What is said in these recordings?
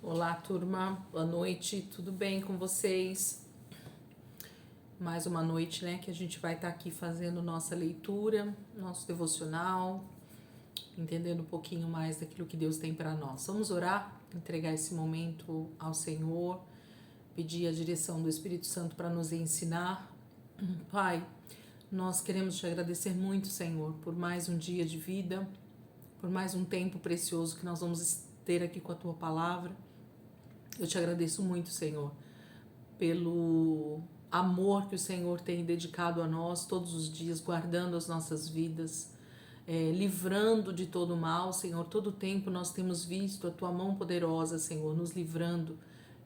Olá, turma. Boa noite. Tudo bem com vocês? Mais uma noite, né, que a gente vai estar aqui fazendo nossa leitura, nosso devocional, entendendo um pouquinho mais daquilo que Deus tem para nós. Vamos orar, entregar esse momento ao Senhor, pedir a direção do Espírito Santo para nos ensinar. Pai, nós queremos te agradecer muito, Senhor, por mais um dia de vida, por mais um tempo precioso que nós vamos ter aqui com a tua palavra. Eu te agradeço muito, Senhor, pelo amor que o Senhor tem dedicado a nós todos os dias, guardando as nossas vidas, livrando de todo mal, Senhor. Todo o tempo nós temos visto a tua mão poderosa, Senhor, nos livrando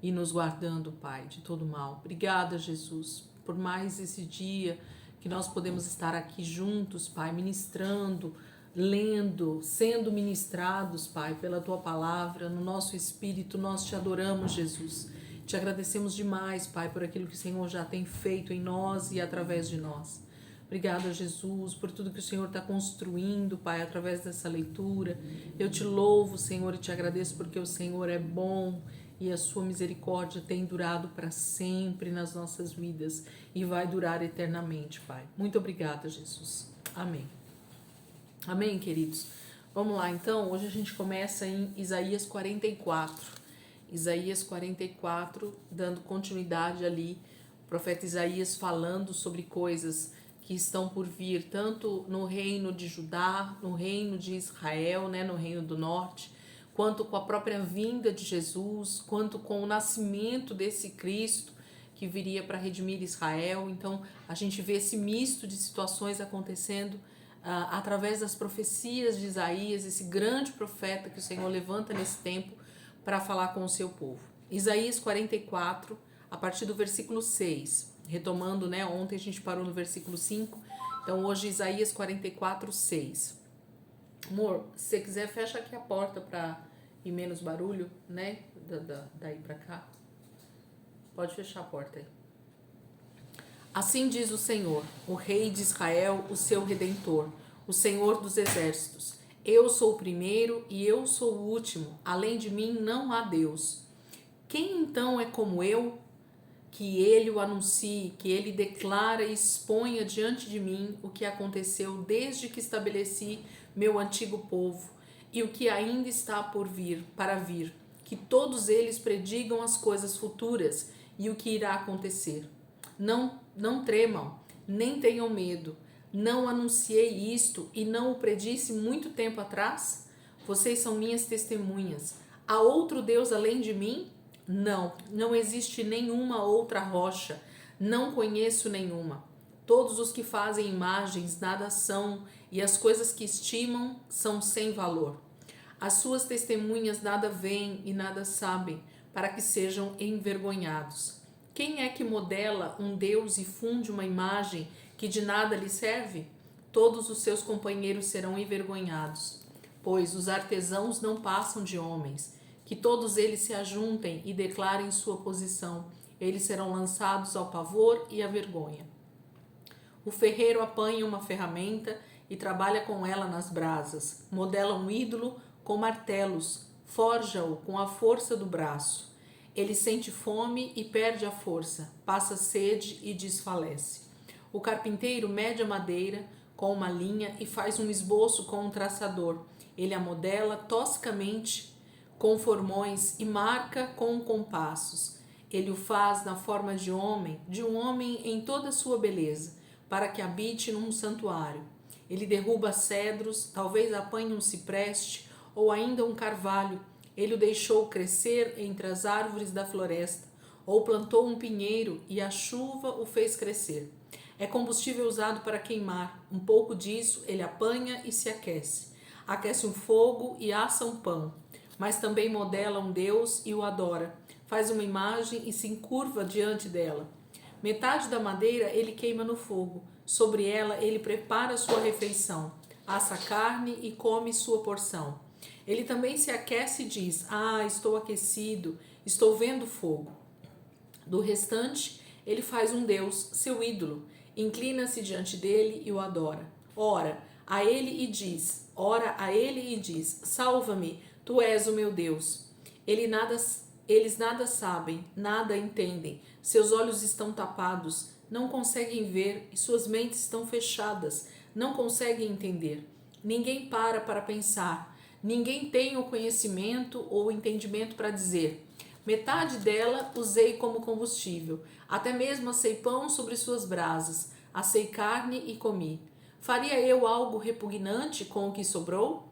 e nos guardando, Pai, de todo mal. Obrigada, Jesus, por mais esse dia que nós podemos estar aqui juntos, Pai, ministrando, lendo, sendo ministrados, Pai, pela tua palavra, no nosso espírito. Nós te adoramos, Jesus. Te agradecemos demais, Pai, por aquilo que o Senhor já tem feito em nós e através de nós. Obrigada, Jesus, por tudo que o Senhor está construindo, Pai, através dessa leitura. Eu te louvo, Senhor, e te agradeço porque o Senhor é bom e a sua misericórdia tem durado para sempre nas nossas vidas e vai durar eternamente, Pai. Muito obrigada, Jesus. Amém. Amém, queridos? Vamos lá, então. Hoje a gente começa em Isaías 44. Isaías 44, dando continuidade ali, o profeta Isaías falando sobre coisas que estão por vir, tanto no reino de Judá, no reino de Israel, né, no reino do norte, quanto com a própria vinda de Jesus, quanto com o nascimento desse Cristo que viria para redimir Israel. Então, a gente vê esse misto de situações acontecendo através das profecias de Isaías, esse grande profeta que o Senhor levanta nesse tempo para falar com o seu povo. Isaías 44, a partir do versículo 6, retomando, né? Ontem a gente parou no versículo 5, então hoje Isaías 44, 6. Amor, se você quiser, fecha aqui a porta para ir menos barulho, né? Daí para cá. Pode fechar a porta aí. Assim diz o Senhor, o Rei de Israel, o seu Redentor, o Senhor dos Exércitos. Eu sou o primeiro e eu sou o último, além de mim não há Deus. Quem então é como eu? Que ele o anuncie, que ele declara e exponha diante de mim o que aconteceu desde que estabeleci meu antigo povo e o que ainda está por vir, para vir, que todos eles predigam as coisas futuras e o que irá acontecer. Não tremam, nem tenham medo. Não anunciei isto e não o predisse muito tempo atrás? Vocês são minhas testemunhas. Há outro Deus além de mim? Não existe nenhuma outra rocha. Não conheço nenhuma. Todos os que fazem imagens nada são, e as coisas que estimam são sem valor. As suas testemunhas nada veem e nada sabem, para que sejam envergonhados. Quem é que modela um Deus e funde uma imagem que de nada lhe serve? Todos os seus companheiros serão envergonhados, pois os artesãos não passam de homens. Que todos eles se ajuntem e declarem sua posição. Eles serão lançados ao pavor e à vergonha. O ferreiro apanha uma ferramenta e trabalha com ela nas brasas. Modela um ídolo com martelos, forja-o com a força do braço. Ele sente fome e perde a força, passa sede e desfalece. O carpinteiro mede a madeira com uma linha e faz um esboço com um traçador. Ele a modela toscamente com formões e marca com compassos. Ele o faz na forma de um homem em toda a sua beleza, para que habite num santuário. Ele derruba cedros, talvez apanhe um cipreste ou ainda um carvalho. Ele o deixou crescer entre as árvores da floresta, ou plantou um pinheiro e a chuva o fez crescer. É combustível usado para queimar. Um pouco disso ele apanha e se aquece. Aquece um fogo e assa um pão. Mas também modela um Deus e o adora. Faz uma imagem e se encurva diante dela. Metade da madeira ele queima no fogo. Sobre ela ele prepara sua refeição. Assa carne e come sua porção. Ele também se aquece e diz: estou aquecido, estou vendo fogo. Do restante, ele faz um Deus, seu ídolo. Inclina-se diante dele e o adora. Ora a ele e diz: salva-me, tu és o meu Deus. Ele nada Eles nada sabem, nada entendem. Seus olhos estão tapados, não conseguem ver e suas mentes estão fechadas, não conseguem entender. Ninguém para pensar. Ninguém tem o conhecimento ou o entendimento para dizer: metade dela usei como combustível, até mesmo assei pão sobre suas brasas, assei carne e comi. Faria eu algo repugnante com o que sobrou?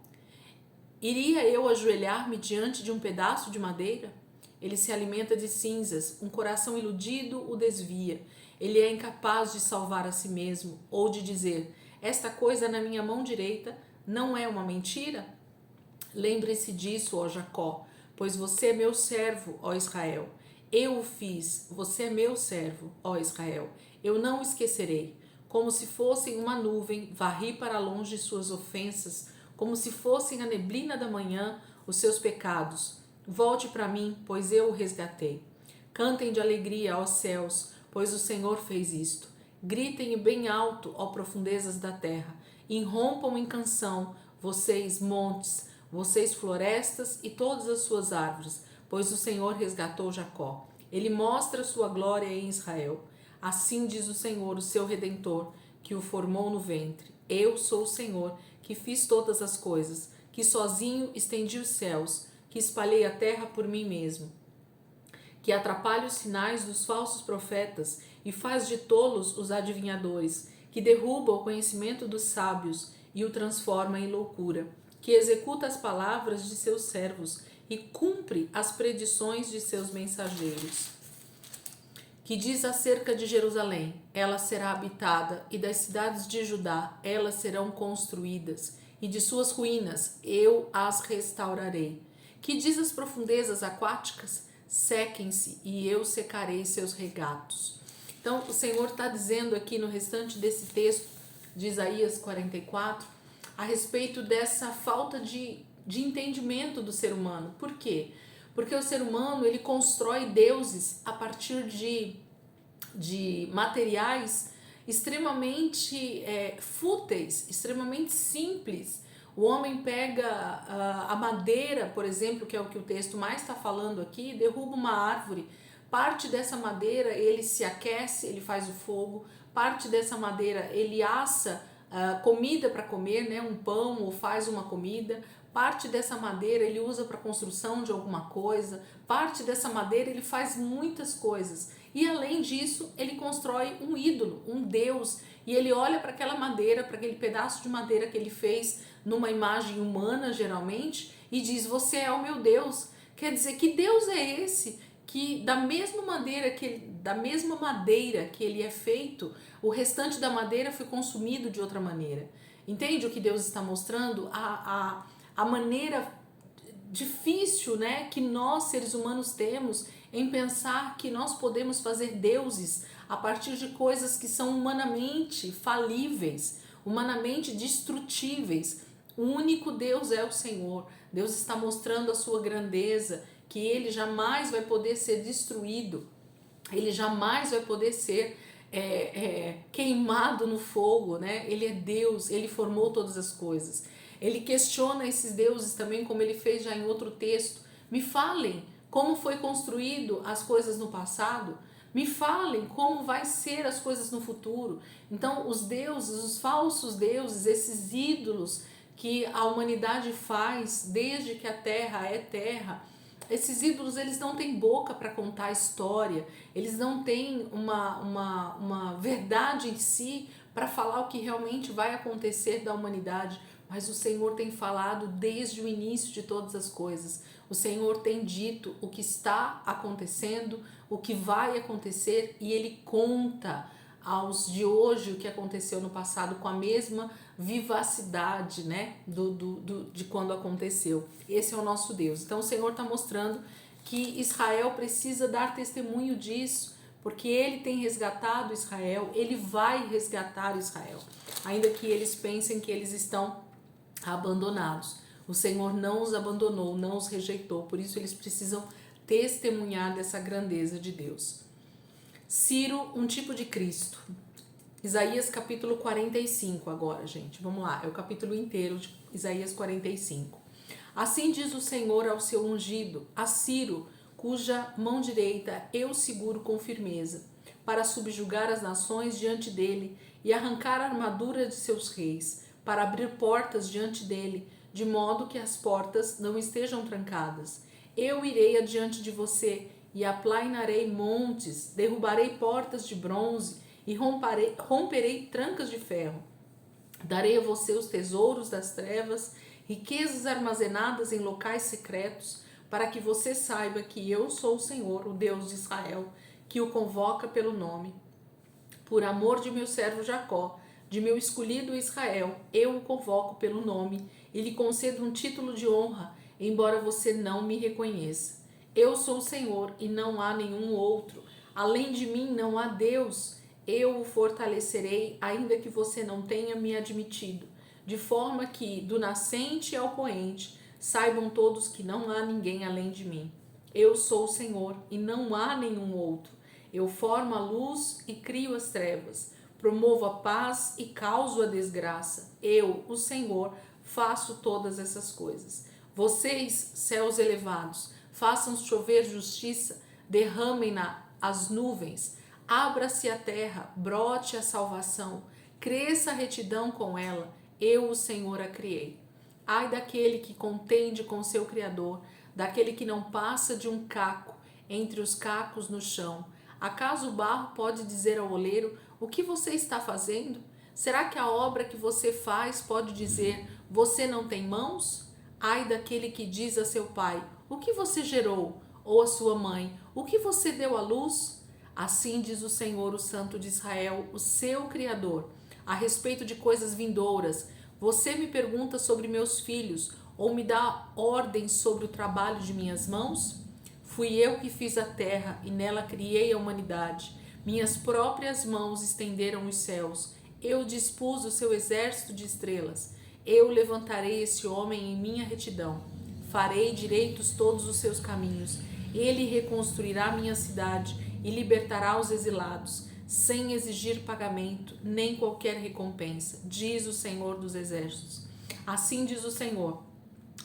Iria eu ajoelhar-me diante de um pedaço de madeira? Ele se alimenta de cinzas, um coração iludido o desvia. Ele é incapaz de salvar a si mesmo ou de dizer: esta coisa na minha mão direita não é uma mentira? Lembre-se disso, ó Jacó, pois você é meu servo, ó Israel. Eu o fiz, você é meu servo, ó Israel. Eu não o esquecerei. Como se fossem uma nuvem, varri para longe suas ofensas, como se fossem a neblina da manhã os seus pecados. Volte para mim, pois eu o resgatei. Cantem de alegria, ó céus, pois o Senhor fez isto. Gritem bem alto, ó profundezas da terra. Irrompam em canção, vocês montes, vocês florestas e todas as suas árvores, pois o Senhor resgatou Jacó. Ele mostra sua glória em Israel. Assim diz o Senhor, o seu Redentor, que o formou no ventre. Eu sou o Senhor, que fiz todas as coisas, que sozinho estendi os céus, que espalhei a terra por mim mesmo, que atrapalha os sinais dos falsos profetas e faz de tolos os adivinhadores, que derruba o conhecimento dos sábios e o transforma em loucura, que executa as palavras de seus servos e cumpre as predições de seus mensageiros, que diz acerca de Jerusalém: ela será habitada, e das cidades de Judá elas serão construídas, e de suas ruínas eu as restaurarei. Que diz às profundezas aquáticas: sequem-se, e eu secarei seus regatos. Então, o Senhor está dizendo aqui no restante desse texto de Isaías 44 a respeito dessa falta de entendimento do ser humano. Por quê? Porque o ser humano ele constrói deuses a partir de materiais extremamente fúteis, extremamente simples. O homem pega a madeira, por exemplo, que é o que o texto mais está falando aqui, derruba uma árvore, parte dessa madeira ele se aquece, ele faz o fogo, parte dessa madeira ele assa comida para comer, né, um pão ou faz uma comida, parte dessa madeira ele usa para construção de alguma coisa, parte dessa madeira ele faz muitas coisas. E além disso, ele constrói um ídolo, um deus, e ele olha para aquela madeira, para aquele pedaço de madeira que ele fez numa imagem humana geralmente, e diz: você é o meu Deus. Quer dizer, que Deus é esse que da mesma madeira que ele é feito, o restante da madeira foi consumido de outra maneira? Entende o que Deus está mostrando? A maneira difícil, né, que nós seres humanos temos em pensar que nós podemos fazer deuses a partir de coisas que são humanamente falíveis, humanamente destrutíveis. O único Deus é o Senhor. Deus está mostrando a sua grandeza, que ele jamais vai poder ser destruído, ele jamais vai poder ser queimado no fogo, né? Ele é Deus, ele formou todas as coisas. Ele questiona esses deuses também, como ele fez já em outro texto. Me falem como foi construído as coisas no passado, me falem como vai ser as coisas no futuro. Então os deuses, os falsos deuses, esses ídolos que a humanidade faz desde que a terra é terra, esses ídolos eles não têm boca para contar a história, eles não têm uma verdade em si para falar o que realmente vai acontecer da humanidade, mas o Senhor tem falado desde o início de todas as coisas. O Senhor tem dito o que está acontecendo, o que vai acontecer, e Ele conta aos de hoje o que aconteceu no passado com a mesma vivacidade, né, de quando aconteceu. Esse é o nosso Deus. Então o Senhor está mostrando que Israel precisa dar testemunho disso, porque Ele tem resgatado Israel, Ele vai resgatar Israel, ainda que eles pensem que eles estão abandonados. O Senhor não os abandonou, não os rejeitou, por isso eles precisam testemunhar dessa grandeza de Deus. Ciro, um tipo de Cristo. Isaías capítulo 45 agora, gente. Vamos lá, é o capítulo inteiro de Isaías 45. Assim diz o Senhor ao seu ungido, a Ciro, cuja mão direita eu seguro com firmeza, para subjugar as nações diante dele e arrancar a armadura de seus reis, para abrir portas diante dele, de modo que as portas não estejam trancadas. Eu irei adiante de você e aplainarei montes, derrubarei portas de bronze e romperei trancas de ferro. Darei a você os tesouros das trevas, riquezas armazenadas em locais secretos, para que você saiba que eu sou o Senhor, o Deus de Israel, que o convoca pelo nome. Por amor de meu servo Jacó, de meu escolhido Israel, eu o convoco pelo nome e lhe concedo um título de honra, embora você não me reconheça. Eu sou o Senhor e não há nenhum outro. Além de mim não há Deus. Eu o fortalecerei, ainda que você não tenha me admitido, de forma que, do nascente ao poente, saibam todos que não há ninguém além de mim. Eu sou o Senhor e não há nenhum outro. Eu formo a luz e crio as trevas, promovo a paz e causo a desgraça. Eu, o Senhor, faço todas essas coisas. Vocês, céus elevados, façam chover justiça, derramem-na as nuvens. Abra-se a terra, brote a salvação, cresça a retidão com ela. Eu, o Senhor, a criei. Ai daquele que contende com seu Criador, daquele que não passa de um caco entre os cacos no chão. Acaso o barro pode dizer ao oleiro: o que você está fazendo? Será que a obra que você faz pode dizer: você não tem mãos? Ai daquele que diz a seu pai: o que você gerou? Ou a sua mãe: o que você deu à luz? Assim diz o Senhor, o Santo de Israel, o seu Criador, a respeito de coisas vindouras. Você me pergunta sobre meus filhos, ou me dá ordens sobre o trabalho de minhas mãos? Fui eu que fiz a terra e nela criei a humanidade. Minhas próprias mãos estenderam os céus. Eu dispus o seu exército de estrelas. Eu levantarei esse homem em minha retidão. Farei direitos todos os seus caminhos. Ele reconstruirá minha cidade e libertará os exilados, sem exigir pagamento nem qualquer recompensa, diz o Senhor dos Exércitos. Assim diz o Senhor: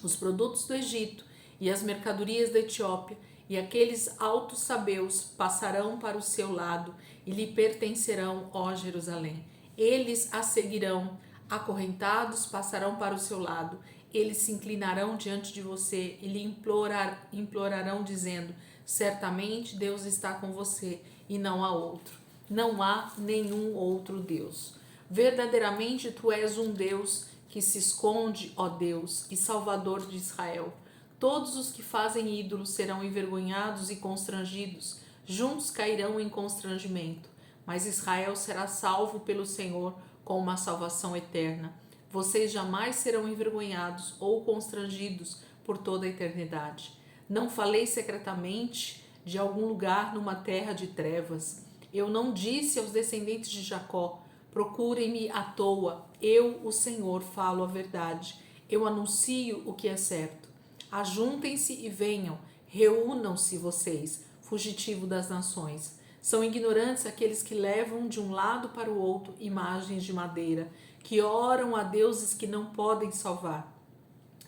os produtos do Egito e as mercadorias da Etiópia e aqueles altos sabeus passarão para o seu lado e lhe pertencerão, ó Jerusalém. Eles a seguirão, acorrentados passarão para o seu lado. Eles se inclinarão diante de você e lhe implorarão, dizendo: certamente Deus está com você e não há outro. Não há nenhum outro Deus. Verdadeiramente tu és um Deus que se esconde, ó Deus, e Salvador de Israel. Todos os que fazem ídolos serão envergonhados e constrangidos, juntos cairão em constrangimento. Mas Israel será salvo pelo Senhor com uma salvação eterna. Vocês jamais serão envergonhados ou constrangidos por toda a eternidade. Não falei secretamente de algum lugar numa terra de trevas. Eu não disse aos descendentes de Jacó: procurem-me à toa. Eu, o Senhor, falo a verdade. Eu anuncio o que é certo. Ajuntem-se e venham, reúnam-se vocês, fugitivo das nações. São ignorantes aqueles que levam de um lado para o outro imagens de madeira, que oram a deuses que não podem salvar.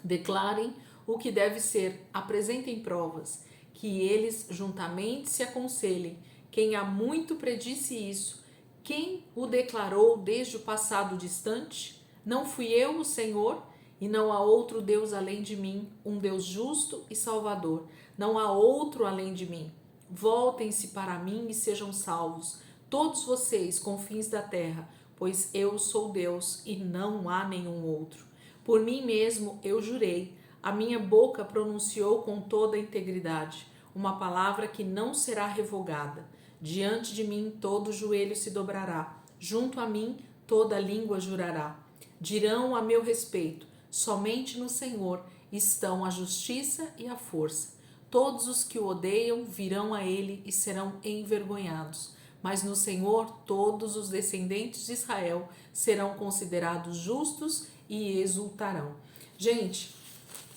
Declarem o que deve ser, apresentem provas, que eles juntamente se aconselhem. Quem há muito predisse isso? Quem o declarou desde o passado distante? Não fui eu, o Senhor? E não há outro Deus além de mim, um Deus justo e salvador. Não há outro além de mim. Voltem-se para mim e sejam salvos, todos vocês, confins da terra, pois eu sou Deus e não há nenhum outro. Por mim mesmo eu jurei, a minha boca pronunciou com toda a integridade, uma palavra que não será revogada. Diante de mim todo joelho se dobrará, junto a mim toda língua jurará. Dirão a meu respeito: somente no Senhor estão a justiça e a força. Todos os que o odeiam virão a ele e serão envergonhados. Mas no Senhor todos os descendentes de Israel serão considerados justos e exultarão. Gente,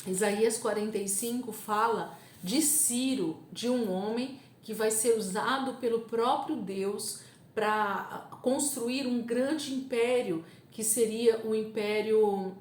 Isaías 45 fala de Ciro, de um homem que vai ser usado pelo próprio Deus para construir um grande império, que seria o império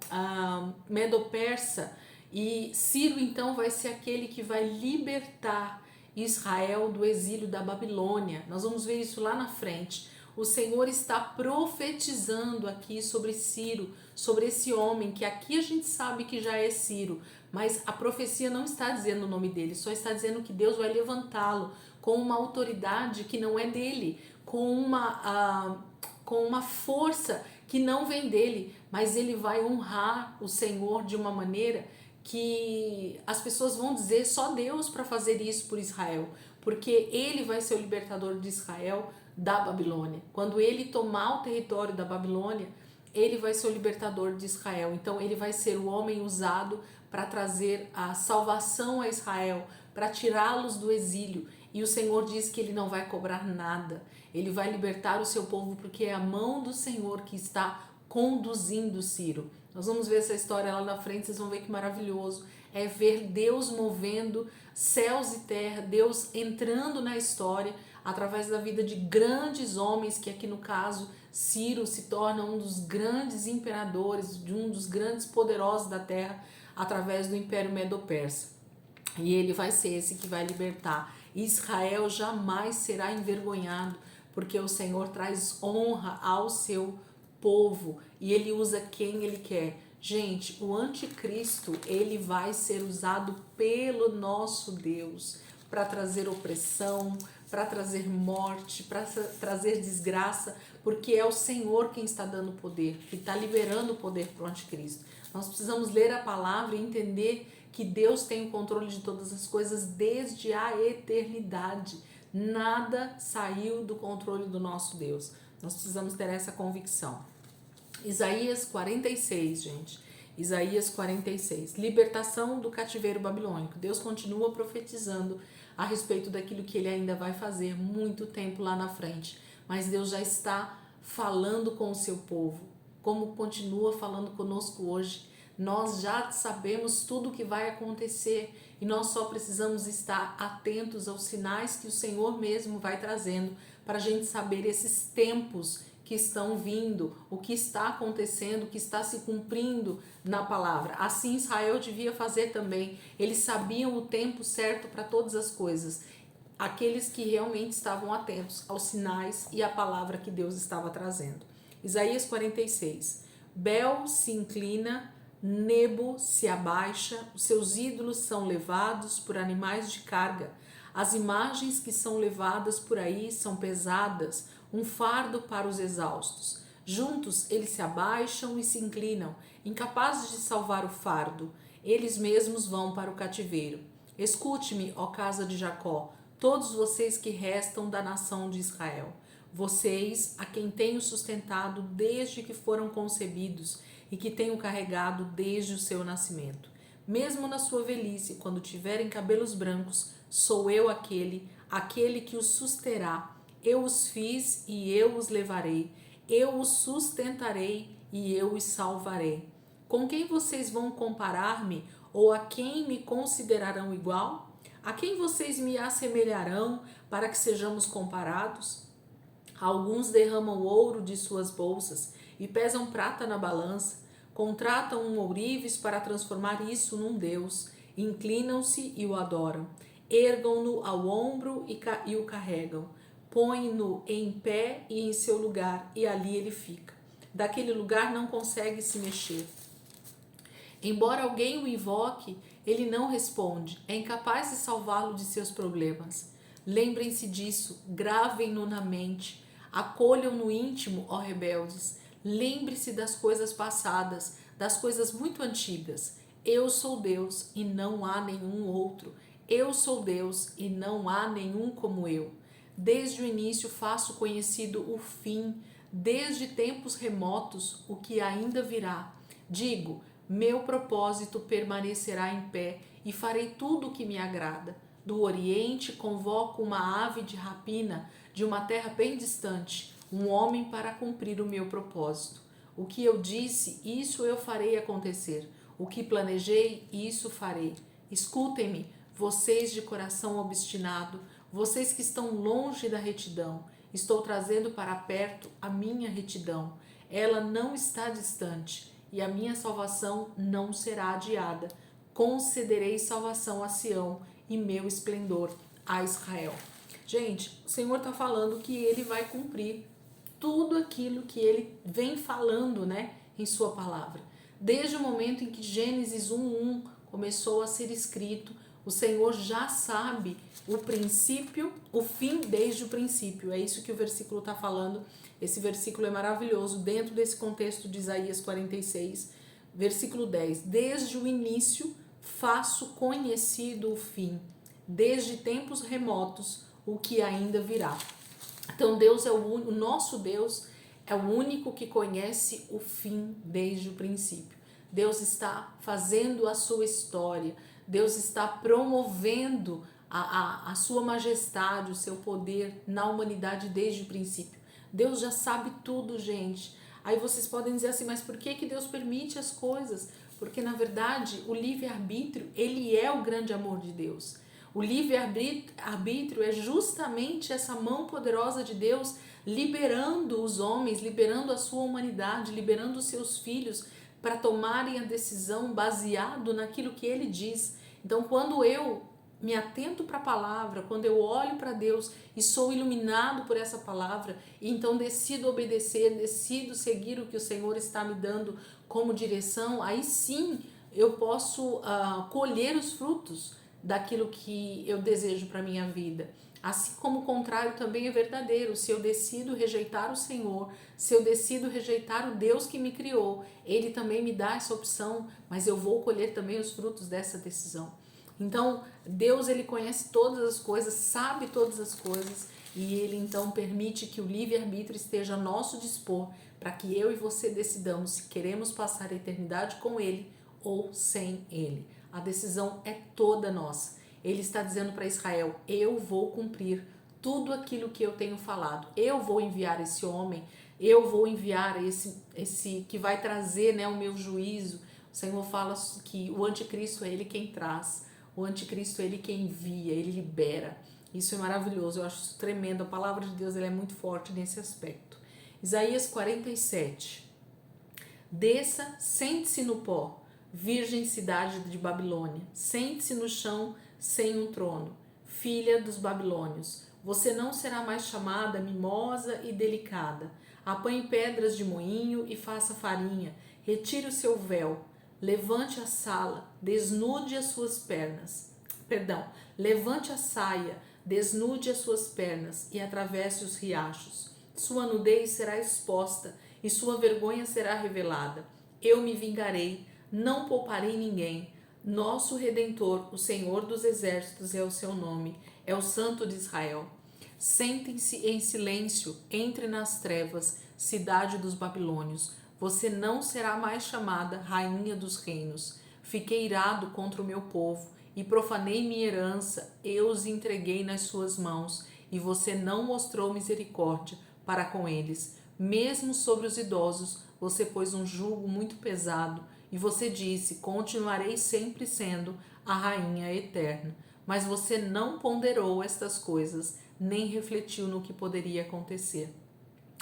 Medo-Persa. E Ciro então vai ser aquele que vai libertar Israel do exílio da Babilônia. Nós vamos ver isso lá na frente. O Senhor está profetizando aqui sobre Ciro, sobre esse homem, que aqui a gente sabe que já é Ciro, mas a profecia não está dizendo o nome dele, só está dizendo que Deus vai levantá-lo com uma autoridade que não é dele, com uma força que não vem dele, mas ele vai honrar o Senhor de uma maneira que as pessoas vão dizer só Deus para fazer isso por Israel, porque ele vai ser o libertador de Israel da Babilônia. Quando ele tomar o território da Babilônia, ele vai ser o libertador de Israel. Então ele vai ser o homem usado para trazer a salvação a Israel, para tirá-los do exílio. E o Senhor diz que ele não vai cobrar nada. Ele vai libertar o seu povo porque é a mão do Senhor que está conduzindo Ciro. Nós vamos ver essa história lá na frente, vocês vão ver que maravilhoso. É ver Deus movendo céus e terra, Deus entrando na história através da vida de grandes homens, que aqui no caso Ciro se torna um dos grandes imperadores, de um dos grandes poderosos da terra, através do Império Medo-Persa. E ele vai ser esse que vai libertar. Israel jamais será envergonhado, porque o Senhor traz honra ao seu povo e ele usa quem ele quer. Gente, o anticristo, ele vai ser usado pelo nosso Deus para trazer opressão, para trazer morte, para trazer desgraça, porque é o Senhor quem está dando poder, que está liberando o poder para o anticristo. Nós precisamos ler a palavra e entender que Deus tem o controle de todas as coisas desde a eternidade. Nada saiu do controle do nosso Deus. Nós precisamos ter essa convicção. Isaías 46, gente. Isaías 46. Libertação do cativeiro babilônico. Deus continua profetizando a respeito daquilo que ele ainda vai fazer muito tempo lá na frente. Mas Deus já está falando com o seu povo, como continua falando conosco hoje. Nós já sabemos tudo o que vai acontecer e nós só precisamos estar atentos aos sinais que o Senhor mesmo vai trazendo para a gente saber esses tempos que estão vindo, o que está acontecendo, o que está se cumprindo na palavra. Assim Israel devia fazer também. Eles sabiam o tempo certo para todas as coisas. Aqueles que realmente estavam atentos aos sinais e à palavra que Deus estava trazendo. Isaías 46. Bel se inclina, Nebo se abaixa, os seus ídolos são levados por animais de carga. As imagens que são levadas por aí são pesadas, um fardo para os exaustos. Juntos eles se abaixam e se inclinam, incapazes de salvar o fardo. Eles mesmos vão para o cativeiro. Escute-me, ó casa de Jacó, todos vocês que restam da nação de Israel. Vocês, a quem tenho sustentado desde que foram concebidos e que tenho carregado desde o seu nascimento. Mesmo na sua velhice, quando tiverem cabelos brancos, sou eu aquele que os susterá. Eu os fiz e eu os levarei. Eu os sustentarei e eu os salvarei. Com quem vocês vão comparar-me ou a quem me considerarão igual? A quem vocês me assemelharão para que sejamos comparados? Alguns derramam ouro de suas bolsas e pesam prata na balança, contratam um ourives para transformar isso num deus, inclinam-se e o adoram, ergam-no ao ombro e o carregam, põem-no em pé e em seu lugar, e ali ele fica. Daquele lugar não consegue se mexer. Embora alguém o invoque, ele não responde, é incapaz de salvá-lo de seus problemas. Lembrem-se disso, gravem-no na mente, acolham no íntimo, ó rebeldes. Lembre-se das coisas passadas, das coisas muito antigas. Eu sou Deus e não há nenhum outro. Eu sou Deus e não há nenhum como eu. Desde o início faço conhecido o fim, desde tempos remotos o que ainda virá. Digo, meu propósito permanecerá em pé e farei tudo o que me agrada. Do Oriente convoco uma ave de rapina de uma terra bem distante, um homem para cumprir o meu propósito. O que eu disse, isso eu farei acontecer. O que planejei, isso farei. Escutem-me, vocês de coração obstinado, vocês que estão longe da retidão. Estou trazendo para perto a minha retidão. Ela não está distante e a minha salvação não será adiada. Concederei salvação a Sião e meu esplendor a Israel. Gente, o Senhor está falando que ele vai cumprir tudo aquilo que ele vem falando, né, em sua palavra. Desde o momento em que Gênesis 1:1 começou a ser escrito, o Senhor já sabe o princípio, o fim desde o princípio. É isso que o versículo está falando. Esse versículo é maravilhoso dentro desse contexto de Isaías 46, versículo 10. Desde o início faço conhecido o fim, desde tempos remotos o que ainda virá. Então Deus é o nosso Deus é o único que conhece o fim desde o princípio. Deus está fazendo a sua história, Deus está promovendo a sua majestade, o seu poder na humanidade desde o princípio. Deus já sabe tudo, gente. Aí vocês podem dizer assim, mas por que Deus permite as coisas? Porque na verdade o livre-arbítrio, ele é o grande amor de Deus. O livre-arbítrio é justamente essa mão poderosa de Deus liberando os homens, liberando a sua humanidade, liberando os seus filhos para tomarem a decisão baseado naquilo que ele diz. Então, quando eu me atento para a palavra, quando eu olho para Deus e sou iluminado por essa palavra, e então decido obedecer, decido seguir o que o Senhor está me dando como direção, aí sim eu posso colher os frutos daquilo que eu desejo para minha vida. Assim como o contrário também é verdadeiro. Se eu decido rejeitar o Senhor, se eu decido rejeitar o Deus que me criou, Ele também me dá essa opção, mas eu vou colher também os frutos dessa decisão. Então, Deus, Ele conhece todas as coisas, sabe todas as coisas, e Ele então permite que o livre-arbítrio esteja a nosso dispor, para que eu e você decidamos se queremos passar a eternidade com Ele ou sem Ele. A decisão é toda nossa. Ele está dizendo para Israel, eu vou cumprir tudo aquilo que eu tenho falado. Eu vou enviar esse homem, eu vou enviar esse que vai trazer, né, o meu juízo. O Senhor fala que o anticristo é ele quem traz, o anticristo é ele quem envia, ele libera. Isso é maravilhoso, eu acho isso tremendo. A palavra de Deus ela é muito forte nesse aspecto. Isaías 47. Desça, sente-se no pó, virgem cidade de Babilônia, sente-se no chão sem um trono, filha dos babilônios. Você não será mais chamada mimosa e delicada. Apanhe pedras de moinho e faça farinha. Retire o seu véu. Levante a sala, desnude as suas pernas. Levante a saia, desnude as suas pernas e atravesse os riachos. Sua nudez será exposta e sua vergonha será revelada. Eu me vingarei, não pouparei ninguém. Nosso Redentor, o Senhor dos Exércitos é o seu nome, é o Santo de Israel. Sentem-se em silêncio, entre nas trevas, cidade dos babilônios. Você não será mais chamada rainha dos reinos. Fiquei irado contra o meu povo e profanei minha herança, eu os entreguei nas suas mãos, e você não mostrou misericórdia para com eles. Mesmo sobre os idosos, você pôs um jugo muito pesado, e você disse, continuarei sempre sendo a rainha eterna. Mas você não ponderou estas coisas, nem refletiu no que poderia acontecer.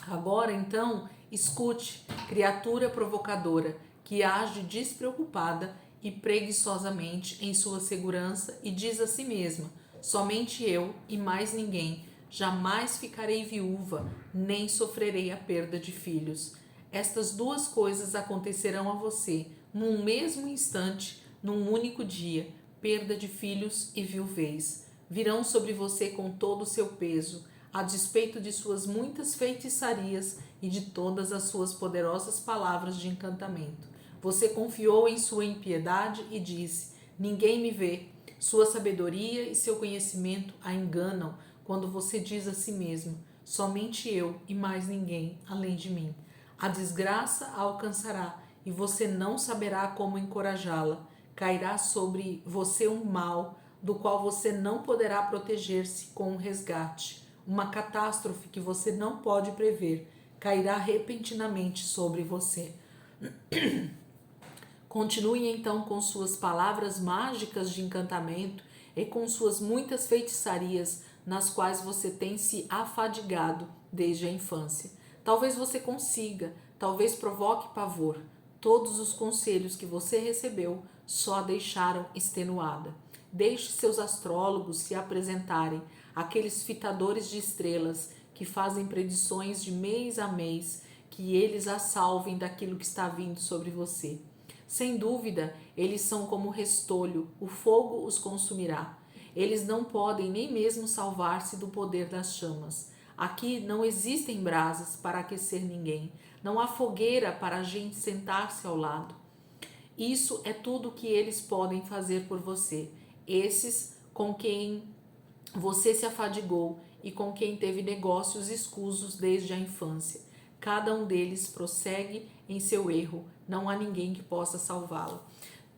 Agora, então, escute, criatura provocadora, que age despreocupada e preguiçosamente em sua segurança e diz a si mesma, somente eu e mais ninguém, jamais ficarei viúva, nem sofrerei a perda de filhos. Estas duas coisas acontecerão a você num mesmo instante, num único dia, perda de filhos e viuvez. Virão sobre você com todo o seu peso, a despeito de suas muitas feitiçarias e de todas as suas poderosas palavras de encantamento. Você confiou em sua impiedade e disse, ninguém me vê. Sua sabedoria e seu conhecimento a enganam quando você diz a si mesmo, somente eu e mais ninguém além de mim. A desgraça a alcançará e você não saberá como encorajá-la. Cairá sobre você um mal do qual você não poderá proteger-se com um resgate. Uma catástrofe que você não pode prever cairá repentinamente sobre você. Continue então com suas palavras mágicas de encantamento e com suas muitas feitiçarias nas quais você tem se afadigado desde a infância. Talvez você consiga, talvez provoque pavor. Todos os conselhos que você recebeu só a deixaram extenuada. Deixe seus astrólogos se apresentarem, aqueles fitadores de estrelas que fazem predições de mês a mês, que eles a salvem daquilo que está vindo sobre você. Sem dúvida, eles são como restolho, o fogo os consumirá. Eles não podem nem mesmo salvar-se do poder das chamas. Aqui não existem brasas para aquecer ninguém, não há fogueira para a gente sentar-se ao lado. Isso é tudo que eles podem fazer por você, esses com quem você se afadigou e com quem teve negócios escusos desde a infância. Cada um deles prossegue em seu erro, não há ninguém que possa salvá-lo.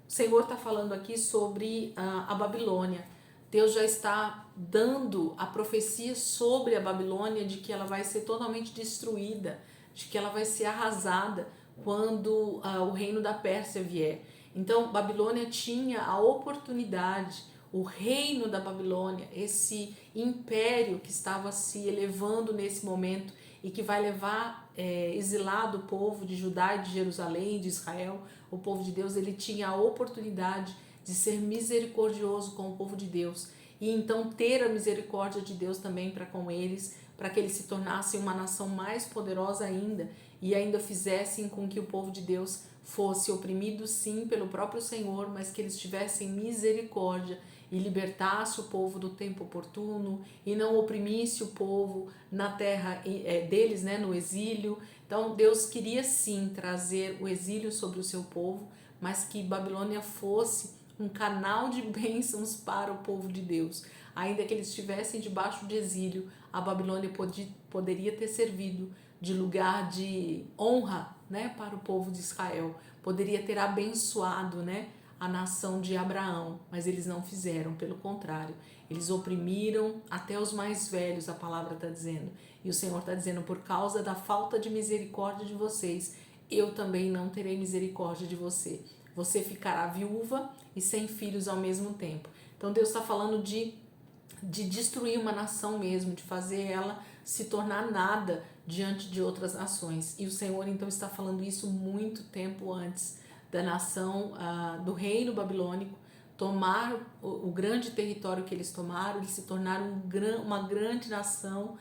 O Senhor está falando aqui sobre a Babilônia. Deus já está dando a profecia sobre a Babilônia de que ela vai ser totalmente destruída, de que ela vai ser arrasada quando o reino da Pérsia vier. Então, Babilônia tinha a oportunidade, o reino da Babilônia, esse império que estava se elevando nesse momento e que vai levar exilado o povo de Judá e de Jerusalém, de Israel, o povo de Deus, ele tinha a oportunidade de ser misericordioso com o povo de Deus e então ter a misericórdia de Deus também para com eles, para que eles se tornassem uma nação mais poderosa ainda e ainda fizessem com que o povo de Deus fosse oprimido sim pelo próprio Senhor, mas que eles tivessem misericórdia e libertasse o povo do tempo oportuno e não oprimisse o povo na terra deles, né, no exílio. Então Deus queria sim trazer o exílio sobre o seu povo, mas que Babilônia fosse um canal de bênçãos para o povo de Deus. Ainda que eles estivessem debaixo de exílio, a Babilônia poderia ter servido de lugar de honra, né, para o povo de Israel. Poderia ter abençoado, né, a nação de Abraão, mas eles não fizeram, pelo contrário, eles oprimiram até os mais velhos, a palavra está dizendo. E o Senhor está dizendo, por causa da falta de misericórdia de vocês, eu também não terei misericórdia de você. Você ficará viúva e sem filhos ao mesmo tempo. Então Deus está falando de destruir uma nação mesmo, de fazer ela se tornar nada diante de outras nações. E o Senhor então está falando isso muito tempo antes da nação, do reino babilônico tomar o grande território que eles tomaram, eles se tornaram uma grande nação,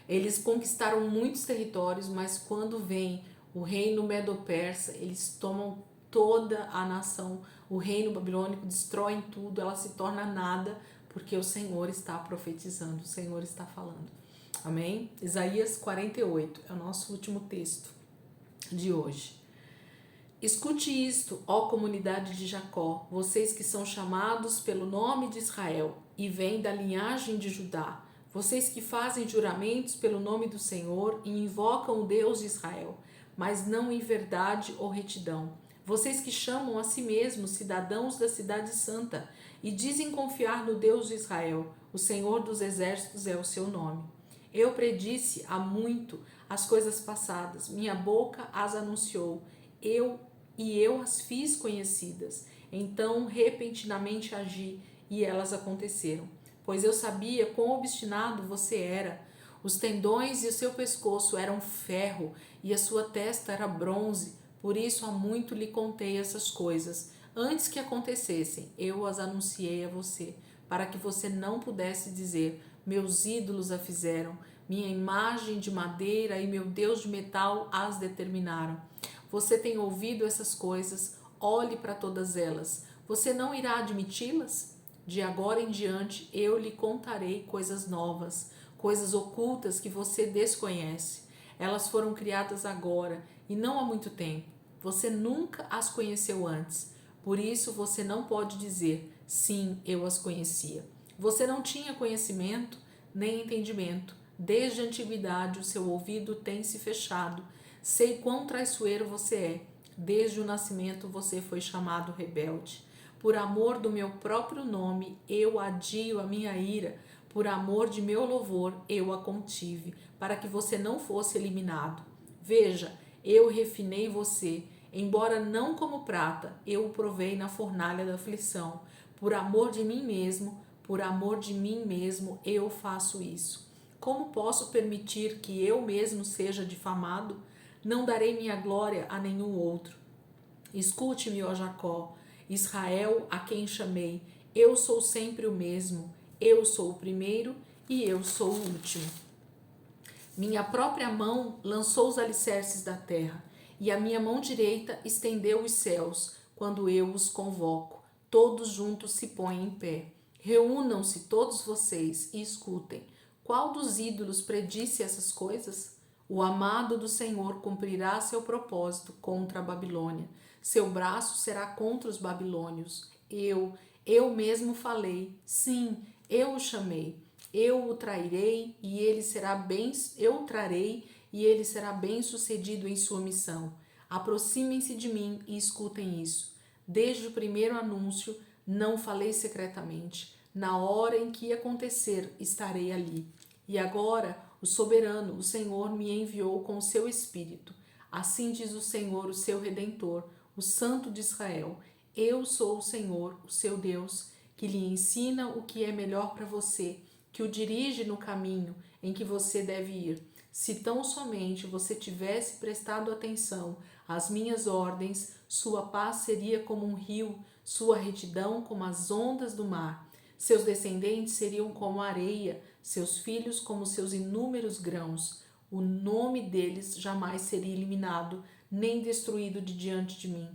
eles conquistaram muitos territórios, mas quando vem o reino medo-persa, eles tomam toda a nação, o reino babilônico, destroem tudo, ela se torna nada, porque o Senhor está profetizando, o Senhor está falando. Amém? Isaías 48 é o nosso último texto de hoje. Escute isto, ó comunidade de Jacó, vocês que são chamados pelo nome de Israel e vêm da linhagem de Judá, vocês que fazem juramentos pelo nome do Senhor e invocam o Deus de Israel, mas não em verdade ou retidão. Vocês que chamam a si mesmos cidadãos da cidade santa e dizem confiar no Deus de Israel, o Senhor dos exércitos é o seu nome. Eu predisse há muito as coisas passadas, minha boca as anunciou, eu as fiz conhecidas. Então repentinamente agi e elas aconteceram. Pois eu sabia quão obstinado você era. Os tendões e o seu pescoço eram ferro e a sua testa era bronze. Por isso há muito lhe contei essas coisas. Antes que acontecessem, eu as anunciei a você, para que você não pudesse dizer, meus ídolos a fizeram, minha imagem de madeira e meu Deus de metal as determinaram. Você tem ouvido essas coisas, olhe para todas elas. Você não irá admiti-las? De agora em diante eu lhe contarei coisas novas, coisas ocultas que você desconhece. Elas foram criadas agora e não há muito tempo. Você nunca as conheceu antes. Por isso você não pode dizer, sim, eu as conhecia. Você não tinha conhecimento nem entendimento. Desde a antiguidade o seu ouvido tem se fechado. Sei quão traiçoeiro você é. Desde o nascimento você foi chamado rebelde. Por amor do meu próprio nome, eu adio a minha ira. Por amor de meu louvor, eu a contive, para que você não fosse eliminado. Veja, eu refinei você. Embora não como prata, eu o provei na fornalha da aflição. Por amor de mim mesmo, eu faço isso. Como posso permitir que eu mesmo seja difamado? Não darei minha glória a nenhum outro. Escute-me, ó Jacó, Israel, a quem chamei. Eu sou sempre o mesmo, eu sou o primeiro e eu sou o último. Minha própria mão lançou os alicerces da terra, e a minha mão direita estendeu os céus, quando eu os convoco. Todos juntos se põem em pé. Reúnam-se todos vocês e escutem. Qual dos ídolos predisse essas coisas? O amado do Senhor cumprirá seu propósito contra a Babilônia. Seu braço será contra os babilônios. Eu mesmo falei. Sim, eu o chamei. Eu o trairei e ele será bem, eu o trarei e ele será bem-sucedido em sua missão. Aproximem-se de mim e escutem isso. Desde o primeiro anúncio, não falei secretamente. Na hora em que acontecer, estarei ali. E agora, o soberano, o Senhor, me enviou com o seu espírito. Assim diz o Senhor, o seu redentor, o Santo de Israel. Eu sou o Senhor, o seu Deus, que lhe ensina o que é melhor para você, que o dirige no caminho em que você deve ir. Se tão somente você tivesse prestado atenção às minhas ordens, sua paz seria como um rio, sua retidão como as ondas do mar. Seus descendentes seriam como a areia, seus filhos como seus inúmeros grãos. O nome deles jamais seria eliminado, nem destruído de diante de mim.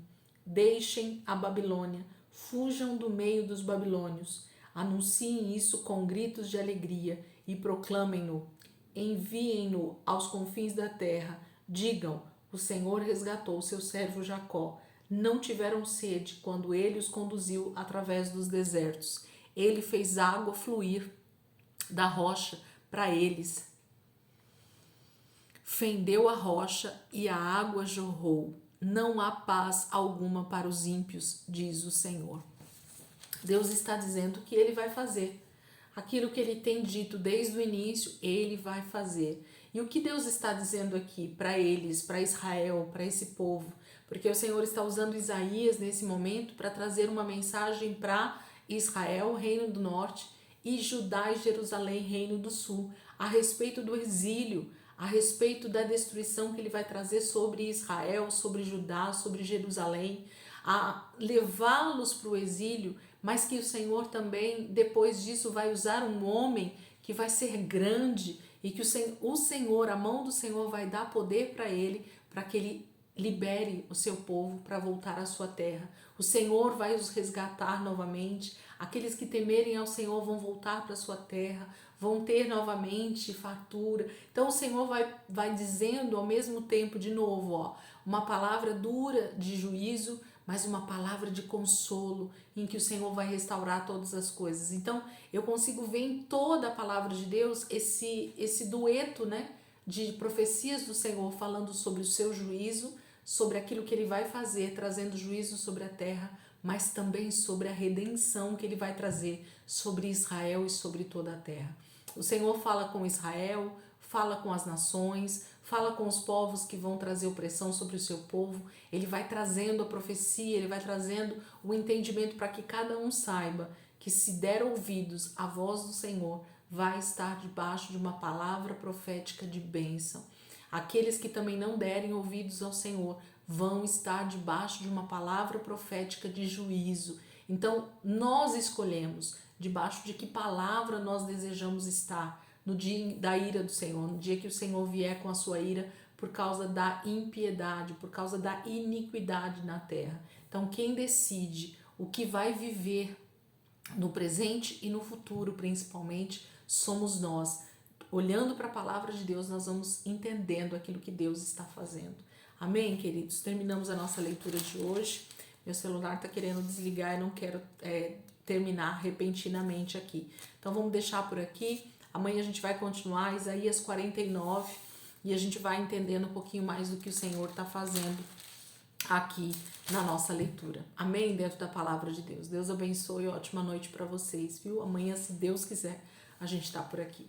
Deixem a Babilônia, fujam do meio dos babilônios. Anunciem isso com gritos de alegria e proclamem-no. Enviem-no aos confins da terra. Digam: o Senhor resgatou seu servo Jacó. Não tiveram sede quando ele os conduziu através dos desertos. Ele fez água fluir da rocha para eles. Fendeu a rocha e a água jorrou. Não há paz alguma para os ímpios, diz o Senhor. Deus está dizendo que ele vai fazer. Aquilo que ele tem dito desde o início, ele vai fazer. E o que Deus está dizendo aqui para eles, para Israel, para esse povo? Porque o Senhor está usando Isaías nesse momento para trazer uma mensagem para Israel, reino do norte, e Judá e Jerusalém, reino do sul, a respeito do exílio, a respeito da destruição que ele vai trazer sobre Israel, sobre Judá, sobre Jerusalém, a levá-los para o exílio, mas que o Senhor também, depois disso, vai usar um homem que vai ser grande e que o Senhor, a mão do Senhor vai dar poder para ele, para que ele libere o seu povo para voltar à sua terra. O Senhor vai os resgatar novamente. Aqueles que temerem ao Senhor vão voltar para a sua terra, vão ter novamente fartura. Então o Senhor vai dizendo ao mesmo tempo, de novo, uma palavra dura de juízo, mas uma palavra de consolo, em que o Senhor vai restaurar todas as coisas. Então eu consigo ver em toda a palavra de Deus esse dueto, né, de profecias do Senhor falando sobre o seu juízo, sobre aquilo que ele vai fazer, trazendo juízo sobre a terra, mas também sobre a redenção que ele vai trazer sobre Israel e sobre toda a terra. O Senhor fala com Israel, fala com as nações, fala com os povos que vão trazer opressão sobre o seu povo. Ele vai trazendo a profecia, ele vai trazendo o entendimento para que cada um saiba que, se der ouvidos à voz do Senhor, vai estar debaixo de uma palavra profética de bênção. Aqueles que também não derem ouvidos ao Senhor vão estar debaixo de uma palavra profética de juízo. Então, nós escolhemos debaixo de que palavra nós desejamos estar no dia da ira do Senhor, no dia que o Senhor vier com a sua ira por causa da impiedade, por causa da iniquidade na terra. Então, quem decide o que vai viver no presente e no futuro, principalmente, somos nós. Olhando para a palavra de Deus, nós vamos entendendo aquilo que Deus está fazendo. Amém, queridos? Terminamos a nossa leitura de hoje. Meu celular está querendo desligar e não quero terminar repentinamente aqui. Então vamos deixar por aqui. Amanhã a gente vai continuar Isaías 49 e a gente vai entendendo um pouquinho mais do que o Senhor está fazendo aqui na nossa leitura. Amém? Dentro da palavra de Deus. Deus abençoe e ótima noite para vocês, viu? Amanhã, se Deus quiser, a gente está por aqui.